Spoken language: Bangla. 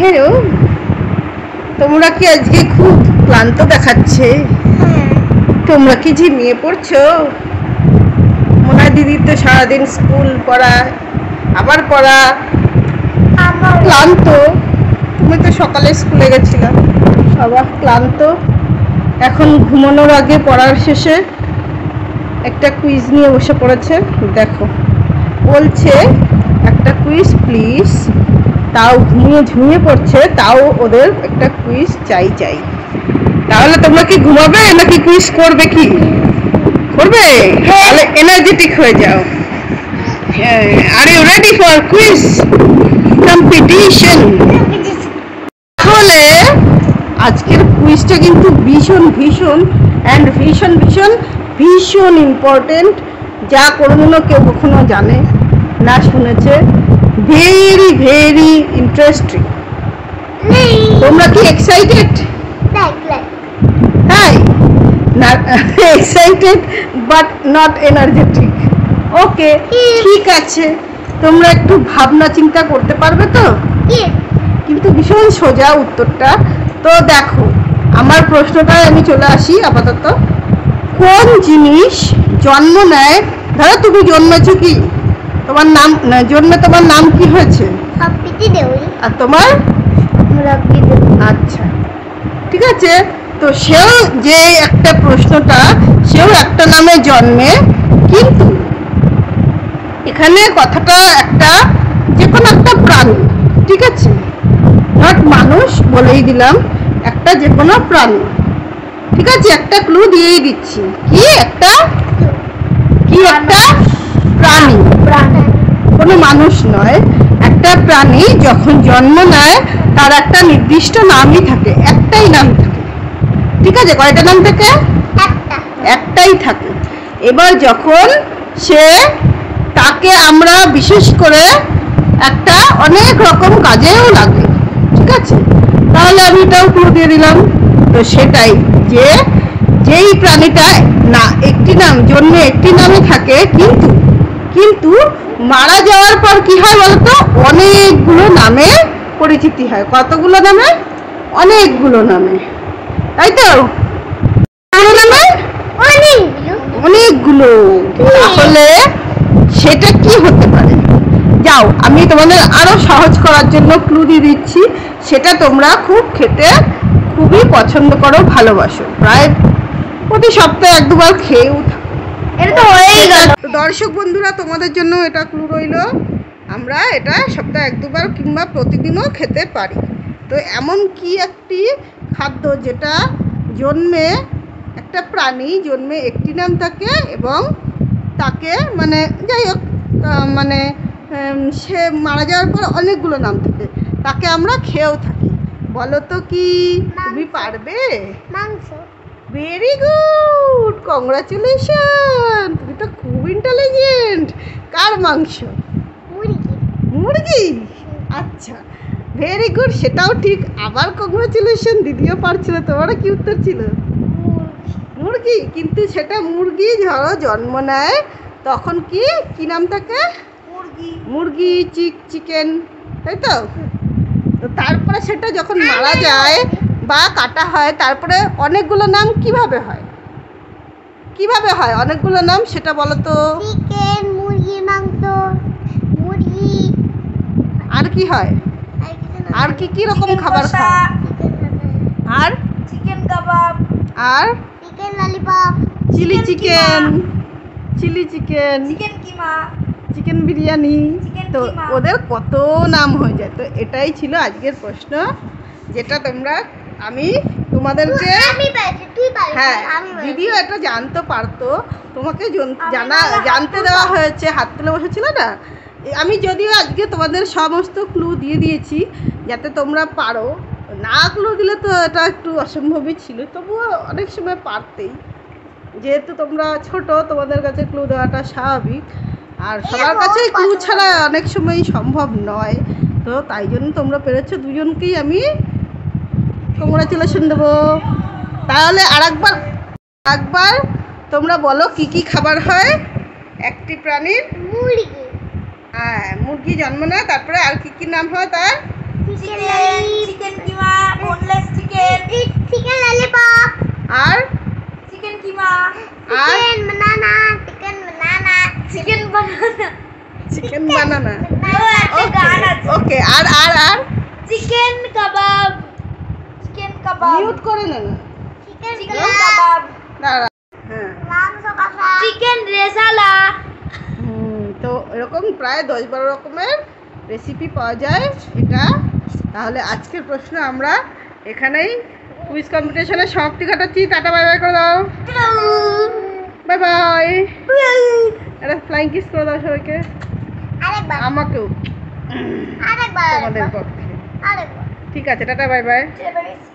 হ্যালো, তোমরা কি আজকে খুব ক্লান্ত দেখাচ্ছে? তোমরা কি ঝিমিয়ে পড়ছো? মনে হয় দিদির তো সারাদিন স্কুল পড়া, আবার পড়া, ক্লান্ত। তুমি তো সকালে স্কুলে গেছিলাম, সবাই ক্লান্ত। এখন ঘুমানোর আগে পড়ার শেষে একটা কুইজ নিয়ে বসে পড়েছে। দেখো, বলছে একটা কুইজ প্লিজ। তাও ঝুমিয়ে পড়ছে, তাও ওদের একটা কুইজ চাই। তাহলে তোমরা কি ঘুমাবে নাকি কুইজ করবে? কি করবে? তাহলে এনার্জেটিক হয়ে যাও। Are you ready for quiz competition? তাহলে আজকের কুইজটা কিন্তু ভীষণ ইম্পর্টেন্ট, যা কোনোদিনও কেউ কখনো জানে না, শুনেছে। Very interesting. তোমরা কি এক্সাইটেড? হ্যাঁ, এক্সাইটেড বাট নট এনার্জেটিক। ওকে, ঠিক আছে। তোমরা একটু ভাবনা চিন্তা করতে পারবে তো? কিন্তু ভীষণ সোজা উত্তরটা। তো দেখো, আমার প্রশ্নটায় আমি চলে আসি আপাতত। কোন জিনিস জন্ম নেয়? ধরো তুমি জন্মেছো, কি তোমার নাম? জন্মে তোমার নাম কি হয়েছে? আর তোমার? আচ্ছা, ঠিক আছে। তো সেও যে একটা প্রশ্নটা, সেও একটা নামে জন্মে, কিন্তু এখানে কথাটা একটা যে কোনো একটা প্রাণী, ঠিক আছে? নট মানুষ, বলেই দিলাম, একটা যে কোনো প্রাণী, ঠিক আছে? একটা ক্লু দিয়েই দিচ্ছি। কি একটা প্রাণী, কোনো মানুষ নয়, একটা প্রাণী যখন জন্ম নেয় তার একটা নির্দিষ্ট নামই থাকে, একটাই নাম থাকে, ঠিক আছে? কয়টা নাম থাকে? একটাই থাকে। এবার যখন তাকে আমরা বিশেষ করে একটা অনেক রকম কাজেও লাগে, ঠিক আছে? তাহলে আমি এটাও ক্লু দিয়ে দিলাম। তো সেটাই, যেই প্রাণীটা না একটি নাম, জন্মে একটি নামে থাকে, কিন্তু মারা যাওয়ার পর কি হয় বলতো? অনেকগুলো নামে পরিচিতি হয়। কতগুলো নামে? অনেকগুলো নামে, তাই তো? অনেকগুলো। তাহলে সেটা কি হতে পারে? যাও, আমি তোমাদের আরো সহজ করার জন্য ক্লু দিয়ে দিচ্ছি। সেটা তোমরা খেতে খুবই পছন্দ করো, ভালোবাসো, প্রায় প্রতি সপ্তাহে 1-2 বার খেয়েও থাকো। এটা তো হয়েই গেল। দর্শক বন্ধুরা, তোমাদের জন্য এটা ক্লু রইল। আমরা এটা সপ্তাহে 1-2 বার কিংবা প্রতিদিনও খেতে পারি। তো এমন কি একটি খাদ্য যেটা জন্মে, একটা প্রাণী জন্মে একটি নাম থাকে এবং তাকে মানে যাই হোক, মানে সে মারা যাওয়ার পর অনেকগুলো নাম থাকে, তাকে আমরা খেয়েও থাকি। বলো তো কি? তুমি পারবে? মাংস। ভেরি গুড, কংগ্রাচুলেশন, তুমি তো খুব ইন্টেলিজেন্ট। কার মাংস? মুরগি। আচ্ছা, ভেরি গুড, সেটাও ঠিক। আবার কংগ্রাচুলেশন, দিদিও পারছিল। তোমার কি উত্তর ছিল? মুরগি। কিন্তু সেটা মুরগি ধরো জন্ম নেয়, তখন কি নাম থাকে? মুরগি, চিকেন, তাই তো? তো তারপরে সেটা যখন মারা যায় বা কাটা হয়, তারপরে অনেকগুলো নাম কিভাবে হয় অনেকগুলো নাম, সেটা বলো তো? চিকেন, মুরগি মাংস, মুরগি। আর কি হয়? আর কি রকম খাবার খাও? আর চিকেন কাবাব, আর chicken lollipop, chilli chicken, chicken keema, chicken biryani. তো ওদের কত নাম হয়ে যায়। তো এটাই ছিল আজকের প্রশ্ন, যেটা আমি তোমাদেরকে, হ্যাঁ, দিদিও এটা জানতে পারতো, তোমাকে জানতে দেওয়া হয়েছে। হাত তুলে বসেছিল না? আমি যদিও আজকে তোমাদের সমস্ত ক্লু দিয়ে দিয়েছি যাতে তোমরা পারো। না ক্লু দিলে তো এটা একটু অসম্ভবই ছিল, তবুও অনেক সময় পারতেই, যেহেতু তোমরা ছোট, তোমাদের কাছে ক্লু দেওয়াটা স্বাভাবিক। আর সবার কাছে ক্লু ছাড়া অনেক সময় সম্ভব নয়। তো তাই জন্য তোমরা পেরেছো। দুজনকেই আমি কংগ্রাচুলেশন দেবো। তাহলে আরেকবার তোমরা বলো কি খাবার হয় একটি প্রাণীর? মুরগি। হ্যাঁ, মুরগি জন্ম নেয়, তারপরে আর কি নাম হয় তার? চিকেন, চিকেন কিমা, বোনলেস চিকেন, চিকেন ললিপপ, আর চিকেন কিমা, আর চিকেন বানানা, চিকেন বানানা, চিকেন বানানা, চিকেন বানানা। একটা গান আছে। ওকে, আর আর আর চিকেন কাবাব, চিকেন কাবাব, মিউট করে না না। চিকেন কাবাব, দাঁড়া। হ্যাঁ, মাংস কষা, চিকেন রেজালা। তো এরকম প্রায় 10-12 রকমের রেসিপি পাওয়া যায় এটা। তাহলে আজকের প্রশ্ন আমরা এখানেই কুইজ কম্পিটিশনের সমাপ্তি ঘটাচ্ছি। টাটা, বাই বাই করে দাও। Bye bye. একটা ফ্লাইং কিস করে দাও সবাইকে, আরেকবার, আমাকেও, আরেকবার, তোমাদের পক্ষে। আরেকবার। ঠিক আছে, টাটা, বাই বাই। Cheers.